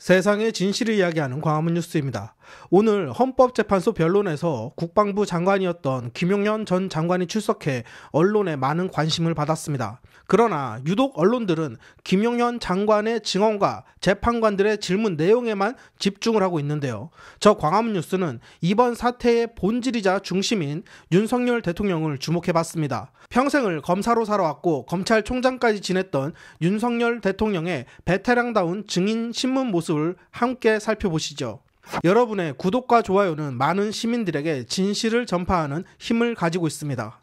세상의 진실을 이야기하는 광화문 뉴스입니다. 오늘 헌법재판소 변론에서 국방부 장관이었던 김용현 전 장관이 출석해 언론의 많은 관심을 받았습니다. 그러나 유독 언론들은 김용현 장관의 증언과 재판관들의 질문 내용에만 집중을 하고 있는데요. 저 광화문 뉴스는 이번 사태의 본질이자 중심인 윤석열 대통령을 주목해봤습니다. 평생을 검사로 살아왔고 검찰총장까지 지냈던 윤석열 대통령의 베테랑다운 증인 신문 모습을 함께 살펴보시죠. 여러분의 구독과 좋아요는 많은 시민들에게 진실을 전파하는 힘을 가지고 있습니다.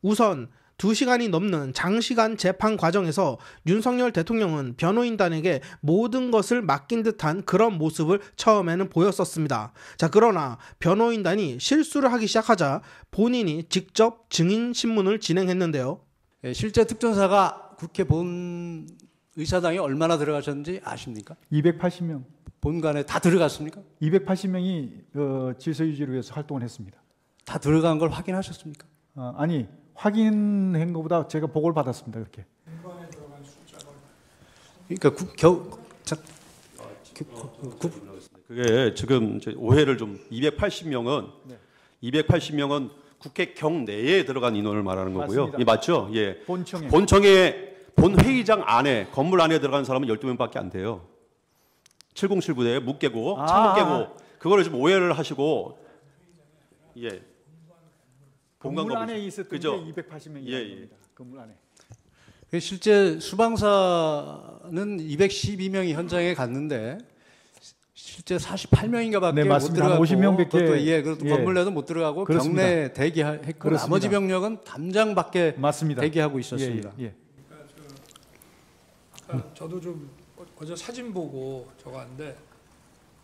우선 2시간이 넘는 장시간 재판 과정에서 윤석열 대통령은 변호인단에게 모든 것을 맡긴 듯한 그런 모습을 처음에는 보였었습니다. 그러나 변호인단이 실수를 하기 시작하자 본인이 직접 증인 신문을 진행했는데요. 실제 특전사가 국회 본 의사당에 얼마나 들어가셨는지 아십니까? 280명. 본관에 다 들어갔습니까? 280명이 질서 유지를 위해서 활동을 했습니다. 다 들어간 걸 확인하셨습니까? 아니, 확인한 것보다 제가 보고를 받았습니다. 그렇게. 본관에 들어간 숫자가 그게 지금 오해를 좀 280명은 네. 280명은 국회 경내에 들어간 인원을 말하는 거고요. 맞습니다. 예, 맞죠? 예. 본청에 본회의장 안에 건물 안에 들어간 사람은 12명밖에 안 돼요. 7079대에 묵 깨고 창문 깨고 그거를 좀 오해를 하시고 예. 건물 안에 있었던 게 280명이라는 겁니다. 건물 안에. 실제 수방사는 212명이 현장에 갔는데 실제 48명인가밖에 네, 못 들어가고 50명밖에 그것도 건물 내도 못 들어가고 그렇습니다. 경내 대기했고 그렇습니다. 나머지 병력은 담장 밖에 맞습니다. 대기하고 있었습니다. 저도 좀 어제 사진 보고 저거 하는데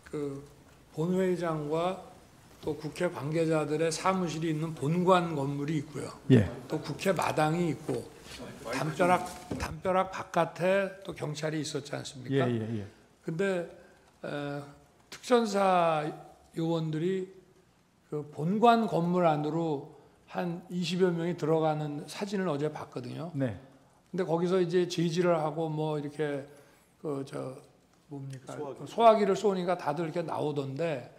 그 본회의장과 또 국회 관계자들의 사무실이 있는 본관 건물이 있고요. 예. 또 국회 마당이 있고 담벼락 바깥에 또 경찰이 있었지 않습니까? 근데 특전사 요원들이 그 본관 건물 안으로 한 20여 명이 들어가는 사진을 어제 봤거든요. 네. 근데 거기서 이제 제지를 하고 뭐 이렇게 소화기를 쏘니까 다들 이렇게 나오던데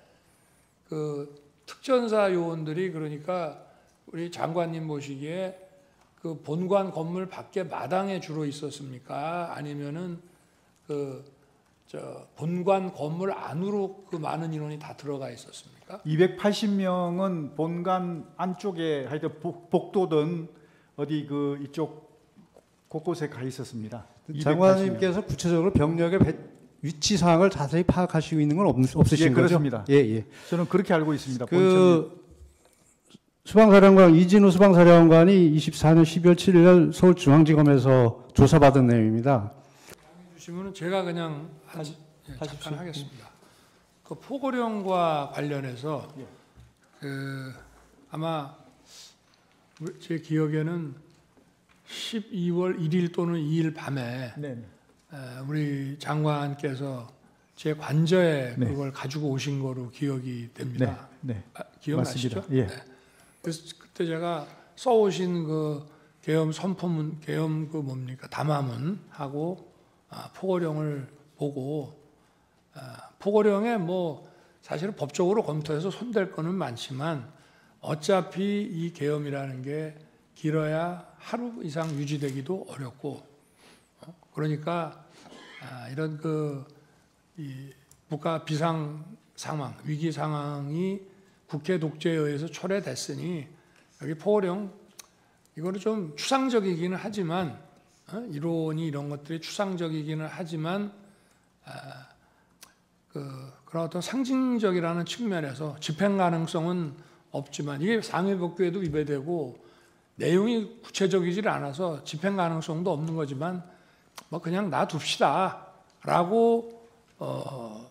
그 특전사 요원들이 그러니까 우리 장관님 보시기에 그 본관 건물 밖에 마당에 주로 있었습니까? 아니면은 본관 건물 안으로 그 많은 인원이 다 들어가 있었습니까? 280명은 본관 안쪽에 하여튼 복도든 어디 이쪽 곳곳에 가 있었습니다. 장관님께서 구체적으로 병력의 위치 사항을 자세히 파악하시고 있는 건 없으신 거죠? 그렇습니다. 예. 저는 그렇게 알고 있습니다. 수방사령관 이진우 수방사령관이 24년 12월 7일 날 서울중앙지검에서 조사받은 내용입니다. 주시면은 제가 그냥 잠깐 하겠습니다. 그 포고령과 관련해서 아마 제 기억에는 12월 1일 또는 2일 밤에 우리 장관께서 제 관저에 그걸 가지고 오신 거로 기억이 됩니다. 기억나시죠? 예. 그래서 그때 제가 써오신 그 계엄 선포문, 계엄 담화문하고 포고령을 보고 포고령에 뭐 사실은 법적으로 검토해서 손댈 거는 많지만 어차피 이 계엄이라는 게 길어야 하루 이상 유지되기도 어렵고 그러니까 이런 이 국가 비상 상황, 위기 상황이 국회 독재에 의해서 초래됐으니 여기 포고령 이거는 좀 추상적이기는 하지만 이론이 이런 것들이 추상적이기는 하지만 그런 어떤 상징적이라는 측면에서 집행 가능성은 없지만 이게 상해법규에도 위배되고 내용이 구체적이질 않아서 집행 가능성도 없는 거지만 뭐 그냥 놔둡시다라고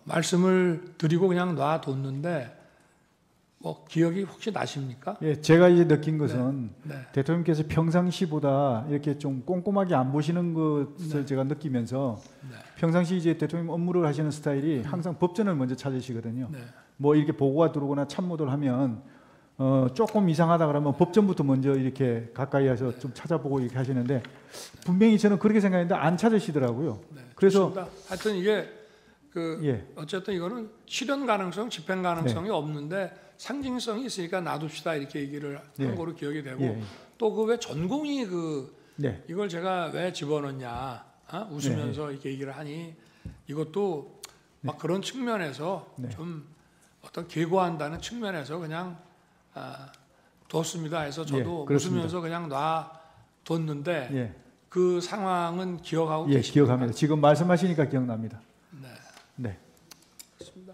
말씀을 드리고 그냥 놔뒀는데 뭐 기억이 혹시 나십니까? 예, 제가 이제 느낀 것은 대통령께서 평상시보다 이렇게 좀 꼼꼼하게 안 보시는 것을 제가 느끼면서 평상시 이제 대통령 업무를 하시는 스타일이 항상 법전을 먼저 찾으시거든요. 뭐 이렇게 보고가 들어오거나 참모들 하면 조금 이상하다 그러면 법전부터 먼저 이렇게 가까이 해서 좀 찾아보고 이렇게 하시는데 분명히 저는 그렇게 생각했는데 안 찾으시더라고요. 그래서 하여튼 이게 어쨌든 이거는 실현 가능성, 집행 가능성이 없는데 상징성이 있으니까 놔둡시다 이렇게 얘기를 한 거로 기억이 되고 또 그 왜 전공이 이걸 제가 왜 집어넣냐 웃으면서 이렇게 얘기를 하니 이것도 막 그런 측면에서 좀 어떤 계고한다는 측면에서 그냥 뒀습니다 해서 저도 웃으면서 그냥 놔뒀는데 그 상황은 기억하고 계십니까? 기억합니다. 지금 말씀하시니까 기억납니다. 네. 그렇습니다.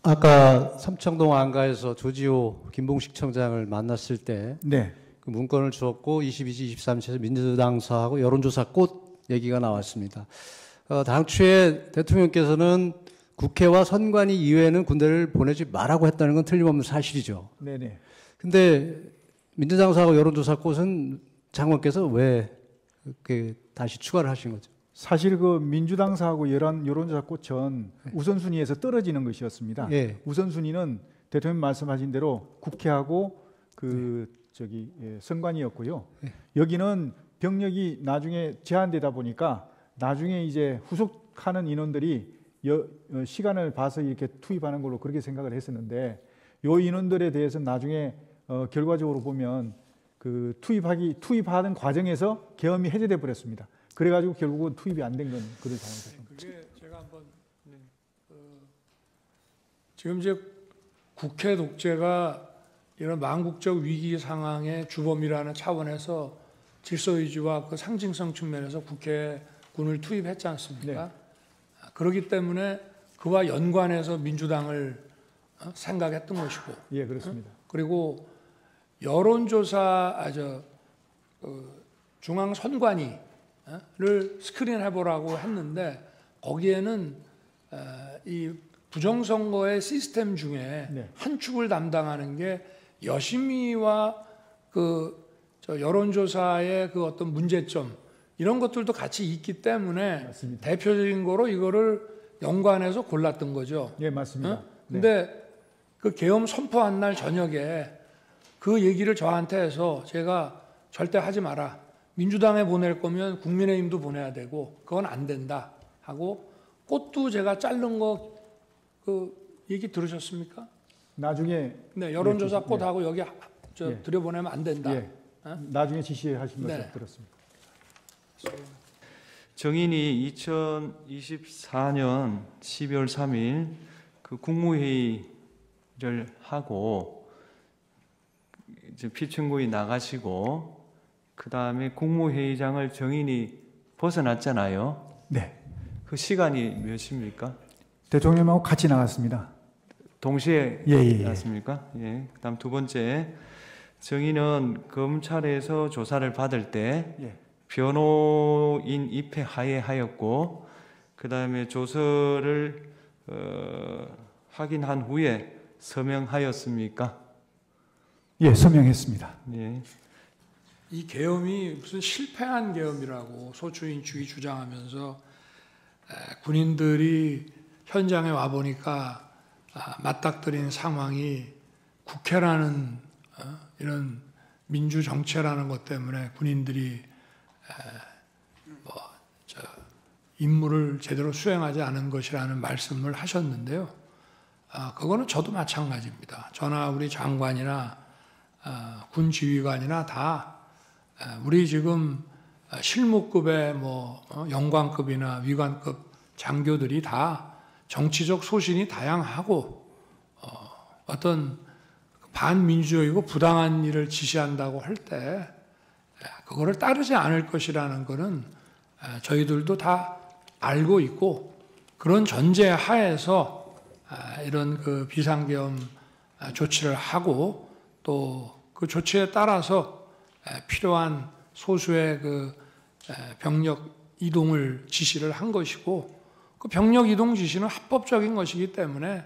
아까 삼청동 안가에서 조지호 김봉식 청장을 만났을 때 그 문건을 주었고 22지, 23지에서 민주당사하고 여론조사 꽃 얘기가 나왔습니다. 당초에 대통령께서는 국회와 선관위 이외에는 군대를 보내지 말라고 했다는 건 틀림없는 사실이죠. 네네. 근데 민주당사하고 여론조사 꽃은 장관께서 왜 그렇게 다시 추가를 하신 거죠? 사실 그 민주당사하고 여론조사 꽃은 우선순위에서 떨어지는 것이었습니다. 우선순위는 대통령 말씀하신 대로 국회하고 선관위였고요. 여기는 병력이 나중에 제한되다 보니까 나중에 이제 후속하는 인원들이 시간을 봐서 이렇게 투입하는 걸로 그렇게 생각을 했었는데 요 인원들에 대해서는 나중에 결과적으로 보면 그 투입하는 과정에서 계엄이 해제돼 버렸습니다. 그래가지고 결국은 투입이 안 된 건 그런 상황이죠. 그게 제가 한번 지금 이제 국회 독재가 이런 망국적 위기 상황의 주범이라는 차원에서 질서유지와 그 상징성 측면에서 국회에 군을 투입했지 않습니까? 그렇기 때문에 그와 연관해서 민주당을 생각했던 것이고. 그렇습니다. 그리고 여론조사 중앙선관위를 스크린해보라고 했는데 거기에는 이 부정선거의 시스템 중에 한 축을 담당하는 게 여심위와 여론조사의 그 어떤 문제점 이런 것들도 같이 있기 때문에 맞습니다. 대표적인 거로 이거를 연관해서 골랐던 거죠. 맞습니다. 근데 그 계엄 선포한 날 저녁에 그 얘기를 저한테 해서 제가 절대 하지 마라. 민주당에 보낼 거면 국민의힘도 보내야 되고 그건 안 된다 하고 꽃도 제가 자른 거 그 얘기 들으셨습니까? 나중에 여론조사 꽃하고 여기 들여보내면 안 된다. 나중에 지시하신 것을 들었습니다. 정인이 2024년 12월 3일 그 국무회의를 하고 이제 피청구에 나가시고 그 다음에 국무회의장을 정인이 벗어났잖아요. 그 시간이 몇입니까? 대통령하고 같이 나갔습니다. 동시에 나갔습니까? 그다음 두 번째, 정인은 검찰에서 조사를 받을 때 변호인 입회 하에 하였고 그 다음에 조서를 확인한 후에 서명하였습니까? 서명했습니다. 이 계엄이 무슨 실패한 계엄이라고 소추인 측이 주장하면서 군인들이 현장에 와 보니까 맞닥뜨린 상황이 국회라는 이런 민주 정체라는 것 때문에 군인들이 임무를 제대로 수행하지 않은 것이라는 말씀을 하셨는데요. 그거는 저도 마찬가지입니다. 저나 우리 장관이나 군 지휘관이나 다 우리 지금 실무급의 영관급이나 위관급 장교들이 다 정치적 소신이 다양하고 어떤 반민주적이고 부당한 일을 지시한다고 할 때 그거를 따르지 않을 것이라는 것은 저희들도 다 알고 있고 그런 전제 하에서 이런 그 비상계엄 조치를 하고 또 그 조치에 따라서 필요한 소수의 그 병력 이동을 지시를 한 것이고 그 병력 이동 지시는 합법적인 것이기 때문에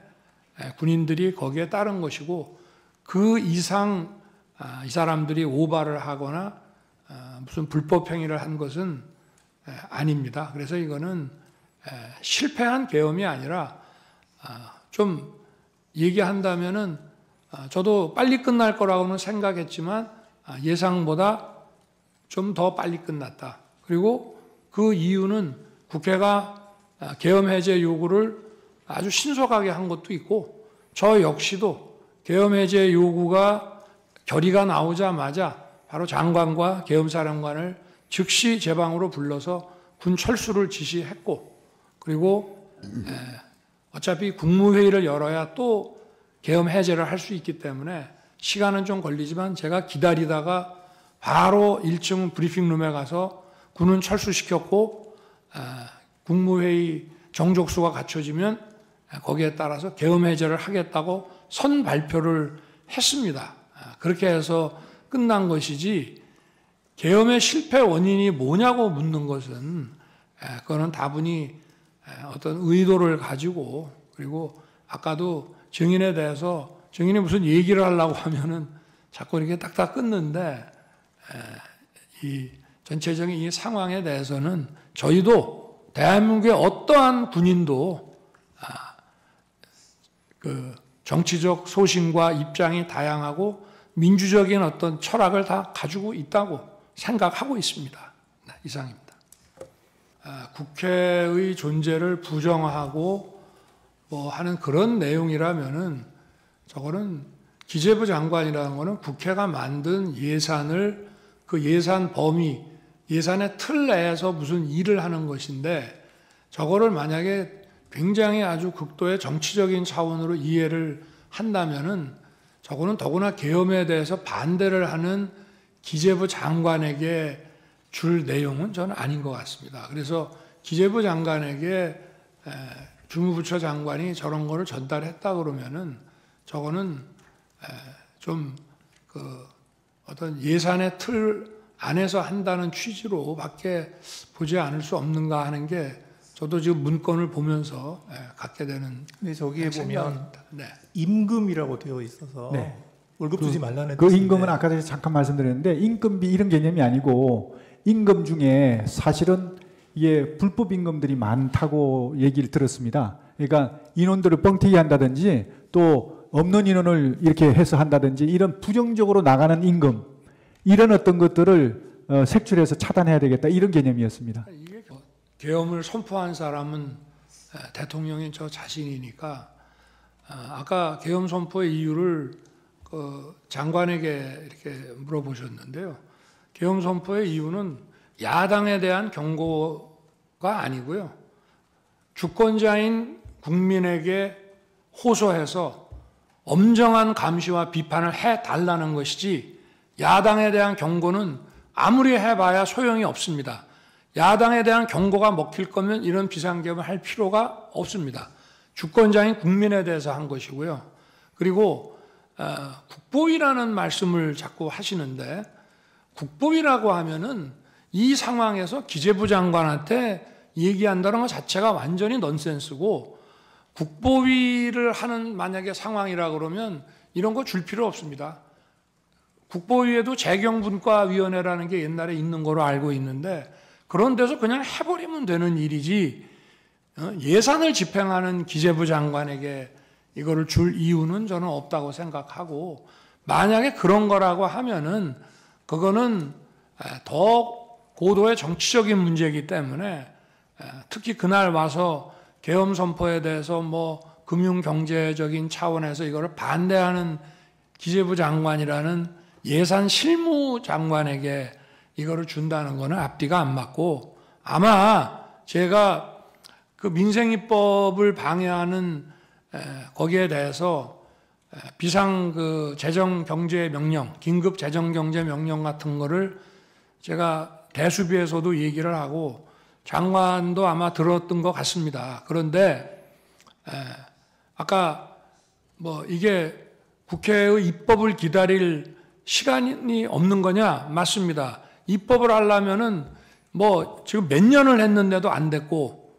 군인들이 거기에 따른 것이고 그 이상 이 사람들이 오바를 하거나 무슨 불법 행위를 한 것은 아닙니다. 그래서 이거는 실패한 계엄이 아니라 좀 얘기한다면은 저도 빨리 끝날 거라고는 생각했지만 예상보다 좀 더 빨리 끝났다. 그리고 그 이유는 국회가 계엄 해제 요구를 아주 신속하게 한 것도 있고 저 역시도 계엄 해제 요구가 결의가 나오자마자 바로 장관과 계엄사령관을 즉시 제 방으로 불러서 군 철수를 지시했고 그리고 어차피 국무회의를 열어야 또 계엄 해제를 할 수 있기 때문에 시간은 좀 걸리지만 제가 기다리다가 바로 1층 브리핑룸에 가서 군은 철수시켰고 국무회의 정족수가 갖춰지면 거기에 따라서 계엄 해제를 하겠다고 선 발표를 했습니다. 그렇게 해서 끝난 것이지 계엄의 실패 원인이 뭐냐고 묻는 것은 그거는 다분히 어떤 의도를 가지고 그리고 아까도 증인에 대해서 증인이 무슨 얘기를 하려고 하면은 자꾸 이렇게 딱딱 끊는데 이 전체적인 이 상황에 대해서는 저희도 대한민국의 어떠한 군인도 그 정치적 소신과 입장이 다양하고 민주적인 어떤 철학을 다 가지고 있다고 생각하고 있습니다. 네, 이상입니다. 국회의 존재를 부정하고 뭐 하는 그런 내용이라면은 저거는 기재부 장관이라는 거는 국회가 만든 예산을 그 예산 범위, 예산의 틀 내에서 무슨 일을 하는 것인데 저거를 만약에 굉장히 아주 극도의 정치적인 차원으로 이해를 한다면은 저거는 더구나 계엄에 대해서 반대를 하는 기재부 장관에게 줄 내용은 저는 아닌 것 같습니다. 그래서 기재부 장관에게 주무부처 장관이 저런 거를 전달했다 그러면은 저거는 좀 그 어떤 예산의 틀 안에서 한다는 취지로밖에 보지 않을 수 없는가 하는 게 저도 지금 문건을 보면서 갖게 되는. 근데 저기에 보면 네. 임금이라고 되어 있어서 네. 월급 주지 말라는 그 임금은 아까 전에 잠깐 말씀드렸는데 임금비 이런 개념이 아니고 임금 중에 사실은 이게 불법 임금들이 많다고 얘기를 들었습니다. 그러니까 인원들을 뻥튀기 한다든지 또 없는 인원을 이렇게 해서 한다든지 이런 부정적으로 나가는 임금 이런 어떤 것들을 색출해서 차단해야 되겠다 이런 개념이었습니다. 이게 계엄을 선포한 사람은 대통령인 저 자신이니까 아까 계엄 선포의 이유를 그 장관에게 이렇게 물어보셨는데요. 계엄 선포의 이유는 야당에 대한 경고가 아니고요. 주권자인 국민에게 호소해서 엄정한 감시와 비판을 해달라는 것이지 야당에 대한 경고는 아무리 해봐야 소용이 없습니다. 야당에 대한 경고가 먹힐 거면 이런 비상계엄을 할 필요가 없습니다. 주권자인 국민에 대해서 한 것이고요. 그리고 국보위라는 말씀을 자꾸 하시는데 국보위라고 하면은 이 상황에서 기재부 장관한테 얘기한다는 것 자체가 완전히 넌센스고 국보위를 하는 만약에 상황이라 그러면 이런 거 줄 필요 없습니다. 국보위에도 재경분과위원회라는 게 옛날에 있는 거로 알고 있는데 그런 데서 그냥 해버리면 되는 일이지 예산을 집행하는 기재부 장관에게 이거를 줄 이유는 저는 없다고 생각하고 만약에 그런 거라고 하면은 그거는 더 고도의 정치적인 문제이기 때문에 특히 그날 와서 계엄 선포에 대해서 뭐 금융 경제적인 차원에서 이거를 반대하는 기재부 장관이라는 예산 실무 장관에게 이거를 준다는 거는 앞뒤가 안 맞고 아마 제가 그 민생입법을 방해하는 거기에 대해서 비상 그 재정 경제 명령, 긴급 재정 경제 명령 같은 거를 제가 대수비에서도 얘기를 하고 장관도 아마 들었던 것 같습니다. 그런데 아까 뭐 이게 국회의 입법을 기다릴 시간이 없는 거냐? 맞습니다. 입법을 하려면은 뭐 지금 몇 년을 했는데도 안 됐고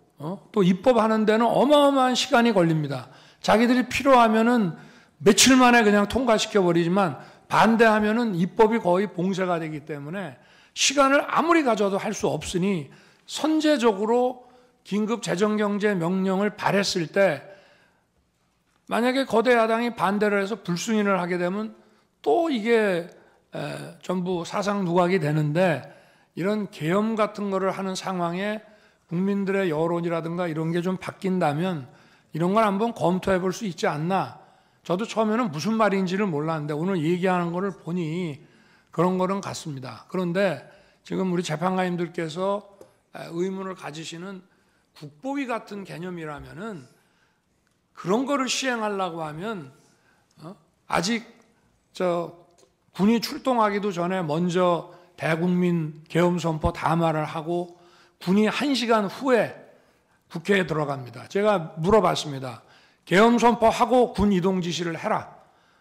또 입법하는 데는 어마어마한 시간이 걸립니다. 자기들이 필요하면은 며칠 만에 그냥 통과시켜 버리지만 반대하면은 입법이 거의 봉쇄가 되기 때문에 시간을 아무리 가져도 할 수 없으니 선제적으로 긴급 재정경제 명령을 발했을 때 만약에 거대 야당이 반대를 해서 불승인을 하게 되면 또 이게 전부 사상 누각이 되는데 이런 계엄 같은 거를 하는 상황에 국민들의 여론이라든가 이런 게 좀 바뀐다면 이런 걸 한번 검토해 볼 수 있지 않나. 저도 처음에는 무슨 말인지를 몰랐는데 오늘 얘기하는 거를 보니 그런 거는 같습니다. 그런데 지금 우리 재판관님들께서 의문을 가지시는 국보위 같은 개념이라면은 그런 거를 시행하려고 하면 아직 군이 출동하기도 전에 먼저 대국민 계엄 선포 담화를 하고 군이 1시간 후에 국회에 들어갑니다. 제가 물어봤습니다. 계엄 선포하고 군 이동 지시를 해라.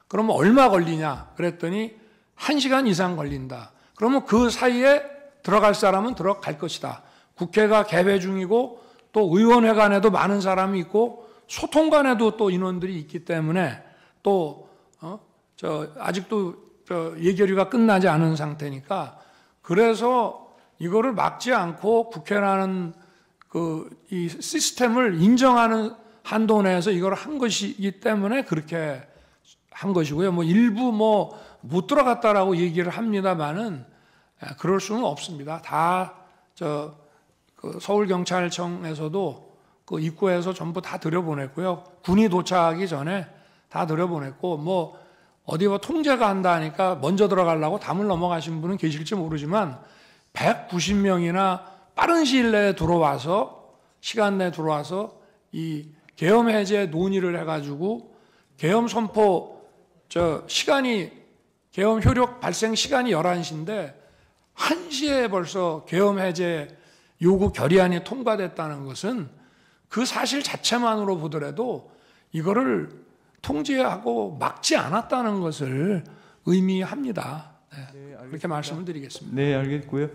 그러면 얼마 걸리냐? 그랬더니 1시간 이상 걸린다. 그러면 그 사이에 들어갈 사람은 들어갈 것이다. 국회가 개회 중이고 또 의원회관에도 많은 사람이 있고 소통관에도 또 인원들이 있기 때문에 또 아직도 예결위가 끝나지 않은 상태니까 그래서 이거를 막지 않고 국회라는 이 시스템을 인정하는 한도 내에서 이걸 한 것이기 때문에 그렇게 한 것이고요. 뭐 일부 못 들어갔다라고 얘기를 합니다만은 그럴 수는 없습니다. 다 서울경찰청에서도 그 입구에서 전부 다 들여보냈고요. 군이 도착하기 전에 다 들여보냈고 어디 통제가 한다 하니까 먼저 들어가려고 담을 넘어가신 분은 계실지 모르지만 190명이나 빠른 시일 내에 들어와서 시간 내에 들어와서 이 계엄 해제 논의를 해가지고 계엄 선포 계엄 효력 발생 시간이 11시인데 1시에 벌써 계엄 해제 요구 결의안이 통과됐다는 것은 그 사실 자체만으로 보더라도 이거를 통제하고 막지 않았다는 것을 의미합니다. 네, 그렇게 말씀을 드리겠습니다. 네, 알겠고요.